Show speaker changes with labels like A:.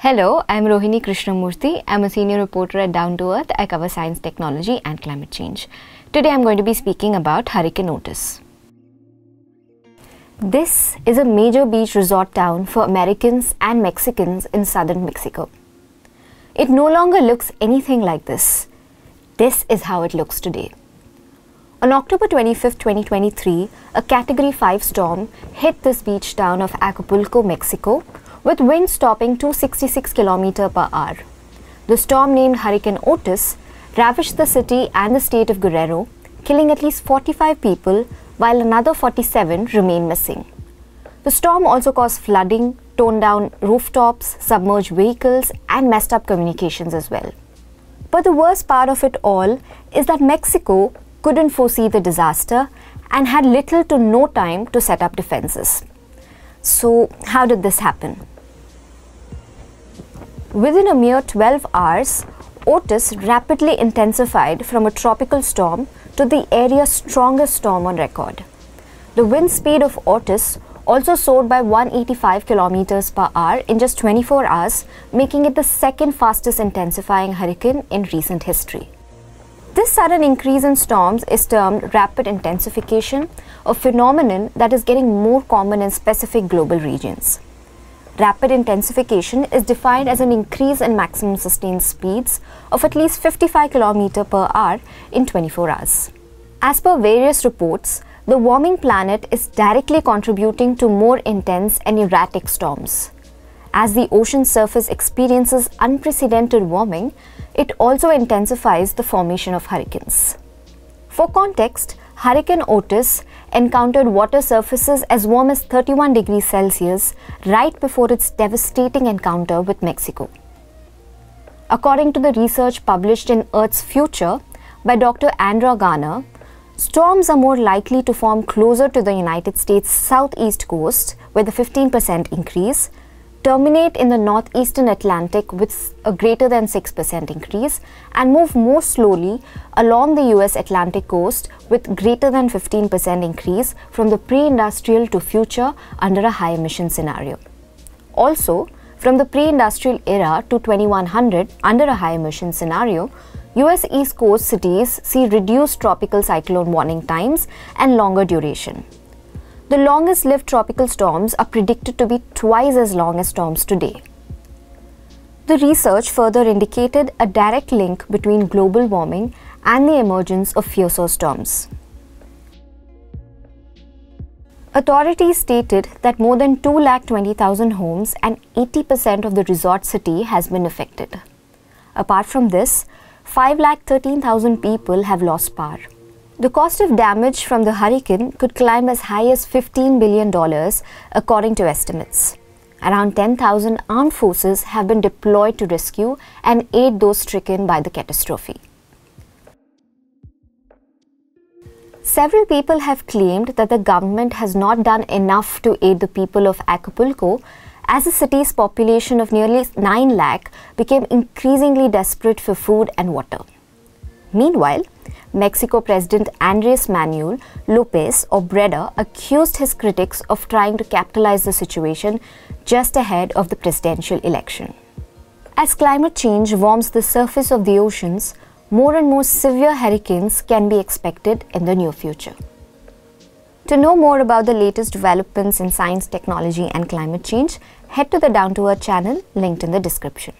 A: Hello, I'm Rohini Krishnamurthy. I'm a senior reporter at Down to Earth. I cover science, technology and climate change. Today I'm going to be speaking about Hurricane Otis. This is a major beach resort town for Americans and Mexicans in southern Mexico. It no longer looks anything like this. This is how it looks today. On October 25, 2023, a Category 5 storm hit this beach town of Acapulco, Mexico, with winds topping 266 km per hour. The storm, named Hurricane Otis, ravaged the city and the state of Guerrero, killing at least 45 people, while another 47 remain missing. The storm also caused flooding, torn down rooftops, submerged vehicles, and messed up communications as well. But the worst part of it all is that Mexico couldn't foresee the disaster and had little to no time to set up defenses. So, how did this happen? Within a mere 12 hours, Otis rapidly intensified from a tropical storm to the area's strongest storm on record. The wind speed of Otis also soared by 185 km per hour in just 24 hours, making it the second fastest intensifying hurricane in recent history. This sudden increase in storms is termed rapid intensification, a phenomenon that is getting more common in specific global regions. Rapid intensification is defined as an increase in maximum sustained speeds of at least 55 km per hour in 24 hours. As per various reports, the warming planet is directly contributing to more intense and erratic storms. As the ocean surface experiences unprecedented warming, it also intensifies the formation of hurricanes. For context, Hurricane Otis encountered water surfaces as warm as 31 degrees Celsius right before its devastating encounter with Mexico. According to the research published in Earth's Future by Dr. Andra Garner, storms are more likely to form closer to the United States southeast coast with a 15% increase, terminate in the northeastern Atlantic with a greater than 6% increase, and move more slowly along the US Atlantic coast with greater than 15% increase from the pre-industrial to future under a high emission scenario. Also, from the pre-industrial era to 2100 under a high emission scenario, US East Coast cities see reduced tropical cyclone warning times and longer duration. The longest-lived tropical storms are predicted to be twice as long as storms today. The research further indicated a direct link between global warming and the emergence of fiercer storms. Authorities stated that more than 220,000 homes and 80% of the resort city has been affected. Apart from this, 513,000 people have lost power. The cost of damage from the hurricane could climb as high as $15 billion, according to estimates. Around 10,000 armed forces have been deployed to rescue and aid those stricken by the catastrophe. Several people have claimed that the government has not done enough to aid the people of Acapulco, as the city's population of nearly 9 lakh became increasingly desperate for food and water. Meanwhile, Mexico President Andres Manuel Lopez Obrador accused his critics of trying to capitalize the situation just ahead of the presidential election. As climate change warms the surface of the oceans, more and more severe hurricanes can be expected in the near future. To know more about the latest developments in science, technology and climate change, head to the Down to Earth channel linked in the description.